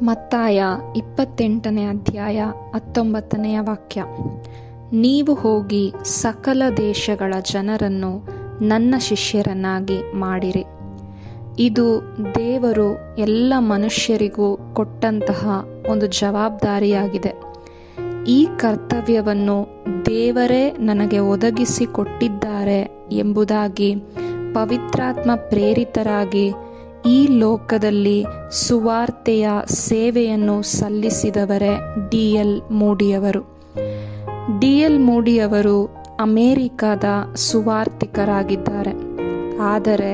ಮತ್ತಾಯ 28ನೇ ಅಧ್ಯಾಯ 19ನೆಯ ವಾಕ್ಯ. ನೀವು ಹೋಗಿ ಸಕಲ ದೇಶಗಳ ಜನರನ್ನು ನನ್ನ ಶಿಷ್ಯರನ್ನಾಗಿ ಮಾಡಿರಿ. ಇದು ದೇವರು ಎಲ್ಲ ಮನುಷ್ಯರಿಗೂ ಕೊಟ್ಟಂತಹ ಒಂದು ಜವಾಬ್ದಾರಿಯಾಗಿದೆ. ಈ ಕರ್ತವ್ಯವನ್ನು ದೇವರೇ ನನಗೆ ಒದಗಿಸಿಕೊಟ್ಟಿದ್ದಾರೆ ಎಂಬುದಾಗಿ ಪವಿತ್ರಾತ್ಮ ಪ್ರೇರಿತರಾಗಿ ಈ ಲೋಕದಲ್ಲಿ ಸುವಾರ್ತೆಯ ಸೇವೆಯನ್ನು ಸಲ್ಲಿಸಿದವರೇ ಡಿ.ಎಲ್. ಮೂಡಿಯವರು. ಡಿ.ಎಲ್. ಮೂಡಿಯವರು ಅಮೇರಿಕಾದ ಸುವಾರ್ತಿಕರಾಗಿದ್ದಾರೆ. ಆದರೆ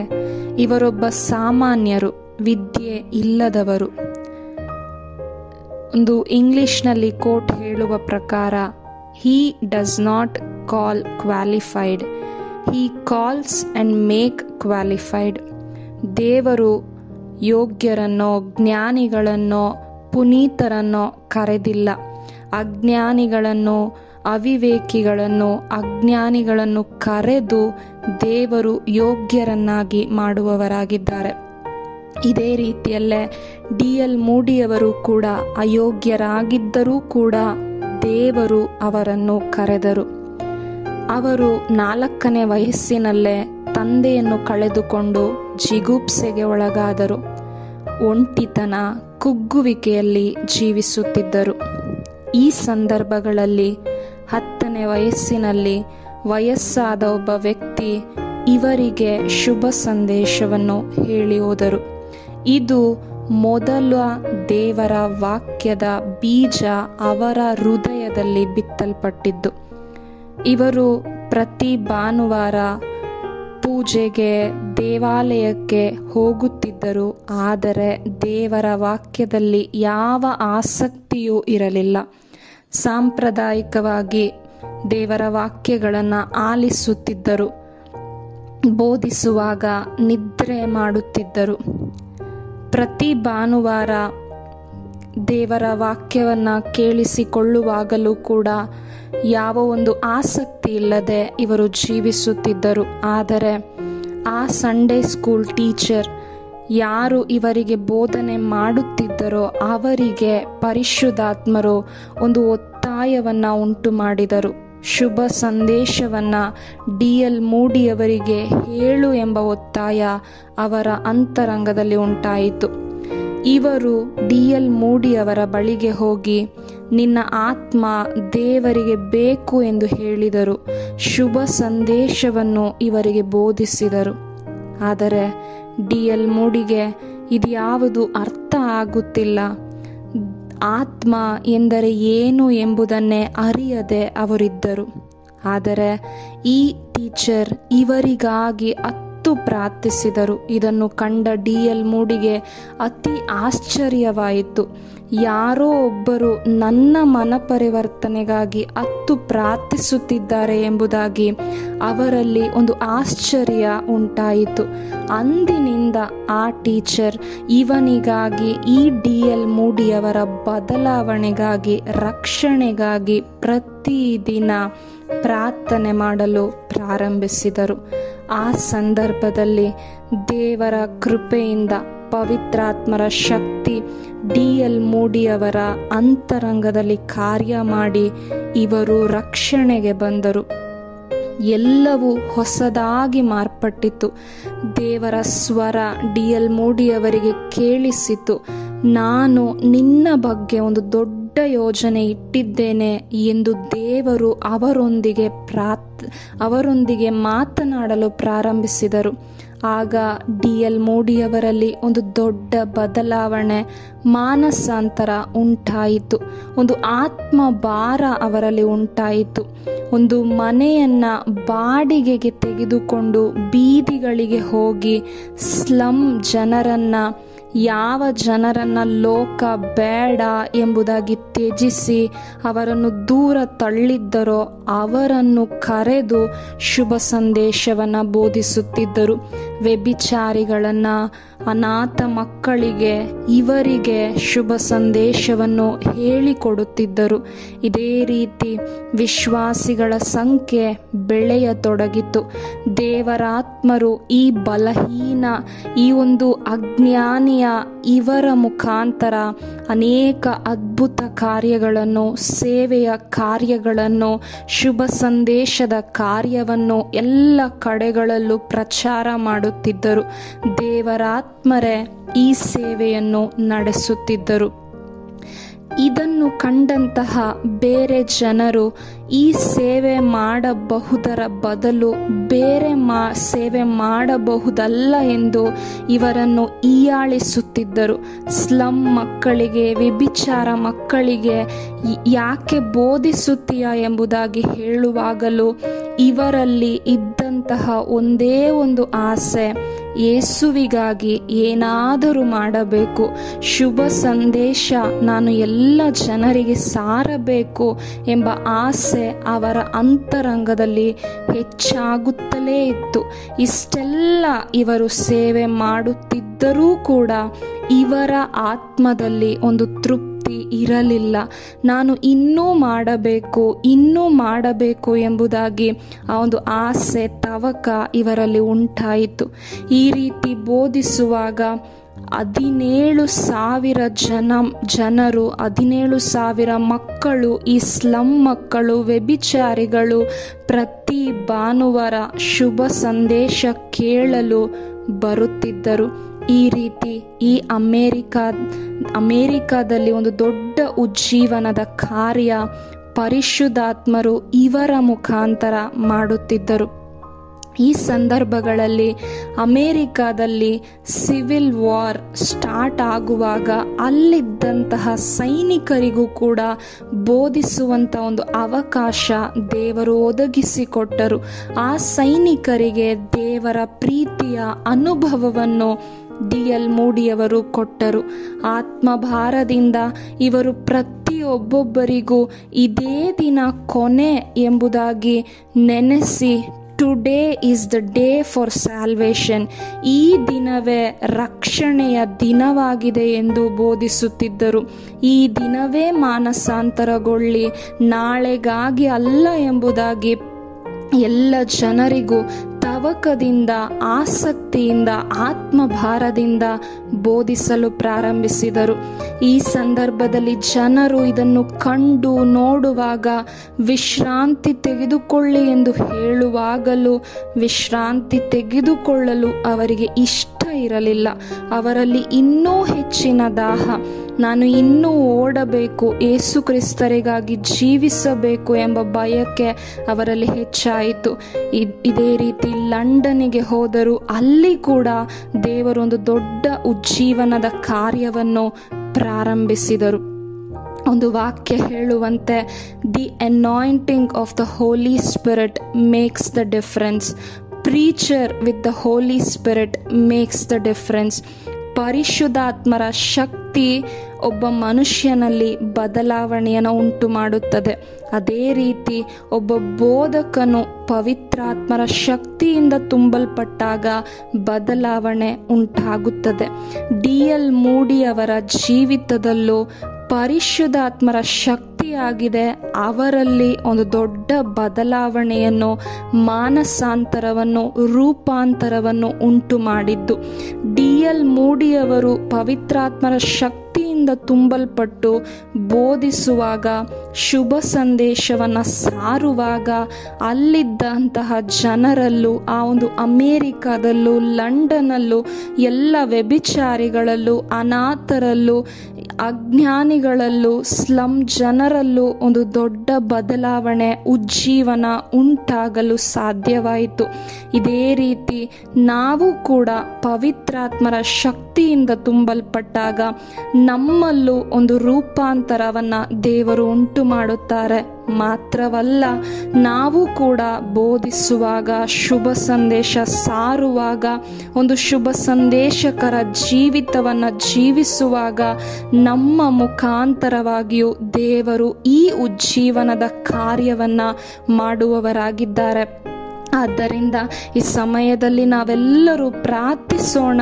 ಇವರೊಬ್ಬ ಸಾಮಾನ್ಯರು, ವಿದ್ಯೆ ಇಲ್ಲದವರು. ಒಂದು ಇಂಗ್ಲಿಷ್ನಲ್ಲಿ ಕೋಟ್ ಹೇಳುವ ಪ್ರಕಾರ, he does not call qualified, he calls and make qualified. ದೇವರು ಯೋಗ್ಯರನ್ನೋ ಜ್ಞಾನಿಗಳನ್ನೋ ಪುನೀತರನ್ನೋ ಕರೆದಿಲ್ಲ. ಅಜ್ಞಾನಿಗಳನ್ನು, ಅವಿವೇಕಿಗಳನ್ನು, ಅಜ್ಞಾನಿಗಳನ್ನು ಕರೆದು ದೇವರು ಯೋಗ್ಯರನ್ನಾಗಿ ಮಾಡುವವರಾಗಿದ್ದಾರೆ. ಇದೇ ರೀತಿಯಲ್ಲೇ ಡಿ.ಎಲ್. ಮೂಡಿಯವರು ಕೂಡ ಅಯೋಗ್ಯರಾಗಿದ್ದರೂ ಕೂಡ ದೇವರು ಅವರನ್ನು ಕರೆದರು. ಅವರು 4ನೇ ವಯಸ್ಸಿನಲ್ಲೇ ತಂದೆಯನ್ನು ಕಳೆದುಕೊಂಡು ಜಿಗುಪ್ಸೆಗೆ ಒಳಗಾದರು. ಒಂಟಿತನ, ಕುಗ್ಗುವಿಕೆಯಲ್ಲಿ ಜೀವಿಸುತ್ತಿದ್ದರು. ಈ ಸಂದರ್ಭಗಳಲ್ಲಿ 10ನೇ ವಯಸ್ಸಿನಲ್ಲಿ ವಯಸ್ಸಾದ ಒಬ್ಬ ವ್ಯಕ್ತಿ ಇವರಿಗೆ ಶುಭ ಸಂದೇಶವನ್ನು ಹೇಳಿ ಹೋದರು. ಇದು ಮೊದಲ ದೇವರ ವಾಕ್ಯದ ಬೀಜ ಅವರ ಹೃದಯದಲ್ಲಿ ಬಿತ್ತಲ್ಪಟ್ಟಿದ್ದು. ಇವರು ಪ್ರತಿ ಭಾನುವಾರ ಪೂಜೆಗೆ ದೇವಾಲಯಕ್ಕೆ ಹೋಗುತ್ತಿದ್ದರು. ಆದರೆ ದೇವರ ವಾಕ್ಯದಲ್ಲಿ ಯಾವ ಆಸಕ್ತಿಯೂ ಇರಲಿಲ್ಲ. ಸಾಂಪ್ರದಾಯಿಕವಾಗಿ ದೇವರ ವಾಕ್ಯಗಳನ್ನು ಆಲಿಸುತ್ತಿದ್ದರು. ಬೋಧಿಸುವಾಗ ನಿದ್ರೆ ಮಾಡುತ್ತಿದ್ದರು. ಪ್ರತಿ ಭಾನುವಾರ ದೇವರ ವಾಕ್ಯವನ್ನು ಕೇಳಿಸಿಕೊಳ್ಳುವಾಗಲೂ ಕೂಡ ಯಾವ ಒಂದು ಆಸಕ್ತಿ ಇಲ್ಲದೆ ಇವರು ಜೀವಿಸುತ್ತಿದ್ದರು. ಆದರೆ ಆ ಸಂಡೇ ಸ್ಕೂಲ್ ಟೀಚರ್ ಯಾರು ಇವರಿಗೆ ಬೋಧನೆ ಮಾಡುತ್ತಿದ್ದರೋ ಅವರಿಗೆ ಪರಿಶುದ್ಧಾತ್ಮರು ಒಂದು ಒತ್ತಾಯವನ್ನು ಉಂಟು ಮಾಡಿದರು. ಶುಭ ಸಂದೇಶವನ್ನು ಡಿ.ಎಲ್. ಮೂಡಿಯವರಿಗೆ ಹೇಳು ಎಂಬ ಒತ್ತಾಯ ಅವರ ಅಂತರಂಗದಲ್ಲಿ ಉಂಟಾಯಿತು. ಇವರು ಡಿ.ಎಲ್. ಮೂಡಿಯವರ ಬಳಿಗೆ ಹೋಗಿ, ನಿನ್ನ ಆತ್ಮ ದೇವರಿಗೆ ಬೇಕು ಎಂದು ಹೇಳಿದರು. ಶುಭ ಸಂದೇಶವನ್ನು ಇವರಿಗೆ ಬೋಧಿಸಿದರು. ಆದರೆ ಡಿ.ಎಲ್. ಮೂಡಿಗೆ ಇದ್ಯಾವುದು ಅರ್ಥ ಆಗುತ್ತಿಲ್ಲ. ಆತ್ಮ ಎಂದರೆ ಏನು ಎಂಬುದನ್ನೇ ಅರಿಯದೆ ಅವರಿದ್ದರು. ಆದರೆ ಈ ಟೀಚರ್ ಇವರಿಗಾಗಿ ಪ್ರಾರ್ಥಿಸಿದರು. ಇದನ್ನು ಕಂಡ ಡಿ.ಎಲ್. ಮೂಡಿಗೆ ಅತಿ ಆಶ್ಚರ್ಯವಾಯಿತು. ಯಾರೋ ಒಬ್ಬರು ನನ್ನ ಮನಪರಿವರ್ತನೆಗಾಗಿ ಪ್ರಾರ್ಥಿಸುತ್ತಿದ್ದಾರೆ ಎಂಬುದಾಗಿ ಅವರಲ್ಲಿ ಒಂದು ಆಶ್ಚರ್ಯ ಉಂಟಾಯಿತು. ಅಂದಿನಿಂದ ಆ ಟೀಚರ್ ಇವನಿಗಾಗಿ, ಈ ಡಿ.ಎಲ್. ಮೂಡಿಯವರ ಬದಲಾವಣೆಗಾಗಿ, ರಕ್ಷಣೆಗಾಗಿ ಪ್ರತಿದಿನ ಪ್ರಾರ್ಥನೆ ಮಾಡಲು ಪ್ರಾರಂಭಿಸಿದರು. ಆ ಸಂದರ್ಭದಲ್ಲಿ ದೇವರ ಕೃಪೆಯಿಂದ ಪವಿತ್ರಾತ್ಮರ ಶಕ್ತಿ ಡಿ.ಎಲ್. ಮೂಡಿಯವರ ಅಂತರಂಗದಲ್ಲಿ ಕಾರ್ಯ ಮಾಡಿ ಇವರು ರಕ್ಷಣೆಗೆ ಬಂದರು. ಎಲ್ಲವೂ ಹೊಸದಾಗಿ ಮಾರ್ಪಟ್ಟಿತು. ದೇವರ ಸ್ವರ ಡಿ.ಎಲ್. ಮೂಡಿಯವರಿಗೆ ಕೇಳಿಸಿತು. ನಾನು ನಿನ್ನ ಬಗ್ಗೆ ಒಂದು ದೊಡ್ಡ ಯೋಜನೆ ಇಟ್ಟಿದ್ದೇನೆ ಎಂದು ದೇವರು ಅವರೊಂದಿಗೆ ಮಾತನಾಡಲು ಪ್ರಾರಂಭಿಸಿದರು. ಆಗ ಡಿ.ಎಲ್. ಮೂಡಿಯವರಲ್ಲಿ ಒಂದು ದೊಡ್ಡ ಬದಲಾವಣೆ, ಮಾನಸಾಂತರ ಉಂಟಾಯಿತು. ಒಂದು ಆತ್ಮ ಭಾರ ಅವರಲ್ಲಿ ಉಂಟಾಯಿತು. ಒಂದು ಮನೆಯನ್ನು ಬಾಡಿಗೆಗೆ ತೆಗೆದುಕೊಂಡು ಬೀದಿಗಳಿಗೆ ಹೋಗಿ ಸ್ಲಮ್ ಜನರನ್ನು, ಯಾವ ಜನರನ್ನು ಲೋಕ ಬೇಡ ಎಂಬುದಾಗಿ ತ್ಯಜಿಸಿ ಅವರನ್ನು ದೂರ ತಳ್ಳಿದ್ದರೋ ಅವರನ್ನು ಕರೆದು ಶುಭ ಸಂದೇಶವನ್ನು ಬೋಧಿಸುತ್ತಿದ್ದರು. ವ್ಯಭಿಚಾರಿಗಳನ್ನು, ಅನಾಥ ಮಕ್ಕಳಿಗೆ, ಇವರಿಗೆ ಶುಭ ಸಂದೇಶವನ್ನು ಹೇಳಿಕೊಡುತ್ತಿದ್ದರು. ಇದೇ ರೀತಿ ವಿಶ್ವಾಸಿಗಳ ಸಂಖ್ಯೆ ಬೆಳೆಯತೊಡಗಿತು. ದೇವರಾತ್ಮರು ಈ ಬಲಹೀನ, ಈ ಒಂದು ಅಜ್ಞಾನಿಯ ಇವರ ಮುಖಾಂತರ ಅನೇಕ ಅದ್ಭುತ ಕಾರ್ಯಗಳನ್ನು, ಸೇವೆಯ ಕಾರ್ಯಗಳನ್ನು, ಶುಭ ಸಂದೇಶದ ಕಾರ್ಯವನ್ನು ಎಲ್ಲ ಕಡೆಗಳಲ್ಲೂ ಪ್ರಚಾರ ಮಾಡುತ್ತಿದ್ದರು. ದೇವರಾತ್ಮರೇ ಈ ಸೇವೆಯನ್ನು ನಡೆಸುತ್ತಿದ್ದರು. ಇದನ್ನು ಕಂಡಂತಹ ಬೇರೆ ಜನರು ಈ ಸೇವೆ ಮಾಡಬಹುದರ ಬದಲು ಬೇರೆ ಸೇವೆ ಮಾಡಬಹುದಲ್ಲ ಎಂದು ಇವರನ್ನು ಹೀಯಾಳಿಸುತ್ತಿದ್ದರು. ಸ್ಲಂ ಮಕ್ಕಳಿಗೆ, ವ್ಯಭಿಚಾರ ಮಕ್ಕಳಿಗೆ ಯಾಕೆ ಬೋಧಿಸುತ್ತೀಯಾ ಎಂಬುದಾಗಿ ಹೇಳುವಾಗಲೂ ಇವರಲ್ಲಿ ಇದ್ದಂತಹ ಒಂದೇ ಒಂದು ಆಸೆ, ಯೇಸುವಿಗಾಗಿ ಏನಾದರೂ ಮಾಡಬೇಕು, ಶುಭ ಸಂದೇಶ ನಾನು ಎಲ್ಲ ಜನರಿಗೆ ಸಾರಬೇಕು ಎಂಬ ಆಸೆ ಅವರ ಅಂತರಂಗದಲ್ಲಿ ಹೆಚ್ಚಾಗುತ್ತಲೇ ಇತ್ತು. ಇಷ್ಟೆಲ್ಲ ಇವರು ಸೇವೆ ಮಾಡುತ್ತಿದ್ದರೂ ಕೂಡ ಇವರ ಆತ್ಮದಲ್ಲಿ ಒಂದು ತೃಪ್ತಿ ಇರಲಿಲ್ಲ. ನಾನು ಇನ್ನೂ ಮಾಡಬೇಕು ಎಂಬುದಾಗಿ ಆ ಒಂದು ಆಸೆ, ತವಕ ಇವರಲ್ಲಿ ಉಂಟಾಯಿತು. ಈ ರೀತಿ ಬೋಧಿಸುವಾಗ 17,000 ಜನರು, 17,000 ಮಕ್ಕಳು, ಈ ಸ್ಲಂ ಮಕ್ಕಳು, ವ್ಯಭಿಚಾರಿಗಳು ಪ್ರತಿ ಭಾನುವಾರ ಶುಭ ಸಂದೇಶ ಕೇಳಲು ಬರುತ್ತಿದ್ದರು. ಈ ರೀತಿ ಈ ಅಮೇರಿಕಾದಲ್ಲಿ ಒಂದು ದೊಡ್ಡ ಉಜ್ಜೀವನದ ಕಾರ್ಯ ಪರಿಶುದ್ಧಾತ್ಮರು ಇವರ ಮುಖಾಂತರ ಮಾಡುತ್ತಿದ್ದರು. ಈ ಸಂದರ್ಭಗಳಲ್ಲಿ ಅಮೇರಿಕಾದಲ್ಲಿ ಸಿವಿಲ್ ವಾರ್ ಸ್ಟಾರ್ಟ್ ಆಗುವಾಗ ಅಲ್ಲಿದ್ದಂತಹ ಸೈನಿಕರಿಗೂ ಕೂಡ ಬೋಧಿಸುವಂಥ ಒಂದು ಅವಕಾಶ ದೇವರು ಒದಗಿಸಿಕೊಟ್ಟರು. ಆ ಸೈನಿಕರಿಗೆ ದೇವರ ಪ್ರೀತಿಯ ಅನುಭವವನ್ನು D.L. ಮೂಡಿಯವರು ಕೊಟ್ಟರು. ಆತ್ಮಭಾರದಿಂದ ಇವರು ಪ್ರತಿಯೊಬ್ಬೊಬ್ಬರಿಗೂ ಇದೇ ದಿನ ಕೊನೆ ಎಂಬುದಾಗಿ ನೆನೆಸಿ, today is the day for salvation, ಈ ದಿನವೇ ರಕ್ಷಣೆಯ ದಿನವಾಗಿದೆ ಎಂದು ಬೋಧಿಸುತ್ತಿದ್ದರು. ಈ ದಿನವೇ ಮಾನಸಾಂತರಗೊಳ್ಳಿ, ನಾಳೆಗಾಗಿ ಅಲ್ಲ ಎಂಬುದಾಗಿ ಎಲ್ಲ ಜನರಿಗೂ ತವಕದಿಂದ, ಆಸಕ್ತಿಯಿಂದ, ಆತ್ಮಭಾರದಿಂದ ಬೋಧಿಸಲು ಪ್ರಾರಂಭಿಸಿದರು. ಈ ಸಂದರ್ಭದಲ್ಲಿ ಜನರು ಇದನ್ನು ಕಂಡು ನೋಡುವಾಗ ವಿಶ್ರಾಂತಿ ತೆಗೆದುಕೊಳ್ಳಿ ಎಂದು ಹೇಳುವಾಗಲೂ ವಿಶ್ರಾಂತಿ ತೆಗೆದುಕೊಳ್ಳಲು ಅವರಿಗೆ ಇಷ್ಟ ಇರಲಿಲ್ಲ. ಅವರಲ್ಲಿ ಇನ್ನೂ ಹೆಚ್ಚಿನ ದಾಹ, ನಾನು ಇನ್ನೂ ಓಡಬೇಕು, ಯೇಸು ಕ್ರಿಸ್ತರಿಗಾಗಿ ಜೀವಿಸಬೇಕು ಎಂಬ ಬಯಕೆ ಅವರಲ್ಲಿ ಹೆಚ್ಚಾಯಿತು. ಇದೇ ರೀತಿ ಲಂಡನ್ನಿಗೆ ಹೋದರು. ಅಲ್ಲಿ ಕೂಡ ದೇವರೊಂದು ದೊಡ್ಡ ಉಜ್ಜೀವನದ ಕಾರ್ಯವನ್ನು ಪ್ರಾರಂಭಿಸಿದರು. ಒಂದು ವಾಕ್ಯ ಹೇಳುವಂತೆ, the anointing of the holy spirit makes the difference. Preacher with the holy spirit makes the difference. ಪರಿಶುದ್ಧಾತ್ಮರ ಶಕ್ತಿ ಒಬ್ಬ ಮನುಷ್ಯನಲ್ಲಿ ಬದಲಾವಣೆಯನ್ನು ಉಂಟು ಮಾಡುತ್ತದೆ. ಅದೇ ರೀತಿ ಒಬ್ಬ ಬೋಧಕನು ಪವಿತ್ರಾತ್ಮರ ಶಕ್ತಿಯಿಂದ ತುಂಬಲ್ಪಟ್ಟಾಗ ಬದಲಾವಣೆ ಉಂಟಾಗುತ್ತದೆ. D.L. ಮೂಡಿಯವರ ಜೀವಿತದಲ್ಲೂ ಪರಿಶುದ್ಧಾತ್ಮರ ಶಕ್ತಿಯಾಗಿದೆ ಅವರಲ್ಲಿ ಒಂದು ದೊಡ್ಡ ಬದಲಾವಣೆಯನ್ನು, ಮಾನಸಾಂತರವನ್ನು, ರೂಪಾಂತರವನ್ನು ಉಂಟು ಮಾಡಿದ್ದು. D.L. ಮೂಡಿಯವರು ಪವಿತ್ರಾತ್ಮರ ಶಕ್ತಿಯಿಂದ ತುಂಬಲ್ಪಟ್ಟು ಬೋಧಿಸುವಾಗ, ಶುಭ ಸಂದೇಶವನ್ನು ಸಾರುವಾಗ ಅಲ್ಲಿದ್ದಂತಹ ಜನರಲ್ಲೂ, ಆ ಒಂದು ಅಮೇರಿಕಾದಲ್ಲೂ, ಲಂಡನ್ನಲ್ಲೂ, ಎಲ್ಲ ವ್ಯಭಿಚಾರಿಗಳಲ್ಲೂ, ಅನಾಥರಲ್ಲೂ, ಅಜ್ಞಾನಿಗಳಲ್ಲೂ, ಸ್ಲಂ ಜನರಲ್ಲೂ ಒಂದು ದೊಡ್ಡ ಬದಲಾವಣೆ, ಉಜ್ಜೀವನ ಉಂಟಾಗಲು ಸಾಧ್ಯವಾಯಿತು. ಇದೇ ರೀತಿ ನಾವು ಕೂಡ ಪವಿತ್ರಾತ್ಮರ ಶಕ್ತಿಯಿಂದ ತುಂಬಲ್ಪಟ್ಟಾಗ ನಮ್ಮಲ್ಲೂ ಒಂದು ರೂಪಾಂತರವನ್ನು ದೇವರು ಉಂಟು ಮಾಡುತ್ತಾರೆ. ಮಾತ್ರವಲ್ಲ, ನಾವು ಕೂಡ ಬೋಧಿಸುವಾಗ, ಶುಭ ಸಂದೇಶ ಸಾರುವಾಗ, ಒಂದು ಶುಭ ಸಂದೇಶಕರ ಜೀವಿತವನ್ನು ಜೀವಿಸುವಾಗ ನಮ್ಮ ಮುಖಾಂತರವಾಗಿಯೂ ದೇವರು ಈ ಉಜ್ಜೀವನದ ಕಾರ್ಯವನ್ನು ಮಾಡುವವರಾಗಿದ್ದಾರೆ. ಆದ್ದರಿಂದ ಈ ಸಮಯದಲ್ಲಿ ನಾವೆಲ್ಲರೂ ಪ್ರಾರ್ಥಿಸೋಣ,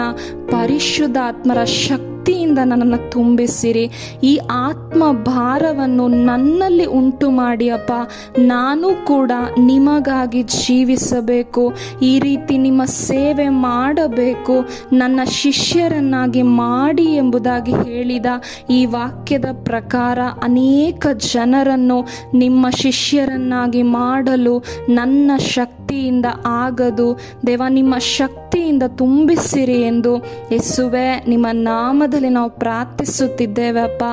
ಪರಿಶುದ್ಧಾತ್ಮರ ಶಕ್ತಿ ಶಕ್ತಿಯಿಂದ ನನ್ನನ್ನು ತುಂಬಿಸಿರಿ. ಈ ಆತ್ಮ ಭಾರವನ್ನು ನನ್ನಲ್ಲಿ ಉಂಟು ಮಾಡಿ ಅಪ್ಪ, ನಾನು ಕೂಡ ನಿಮಗಾಗಿ ಜೀವಿಸಬೇಕು, ಈ ರೀತಿ ನಿಮ್ಮ ಸೇವೆ ಮಾಡಬೇಕು, ನನ್ನ ಶಿಷ್ಯರನ್ನಾಗಿ ಮಾಡಿ ಎಂಬುದಾಗಿ ಹೇಳಿದ ಈ ವಾಕ್ಯದ ಪ್ರಕಾರ ಅನೇಕ ಜನರನ್ನು ನಿಮ್ಮ ಶಿಷ್ಯರನ್ನಾಗಿ ಮಾಡಲು ನನ್ನ ಶಕ್ತಿಯಿಂದ ಆಗದು. ದೇವ, ನಿಮ್ಮ ಶಕ್ತಿಯಿಂದ ತುಂಬಿಸಿರಿ ಎಂದು ಯೇಸುವೆ ನಿಮ್ಮ ನಾಮದಲ್ಲಿ ನಾವು ಪ್ರಾರ್ಥಿಸುತ್ತಿದ್ದೇವೆ ಅಪ್ಪ.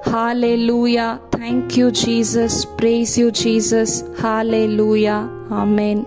Hallelujah. Thank you Jesus. Praise you Jesus. Hallelujah. Amen.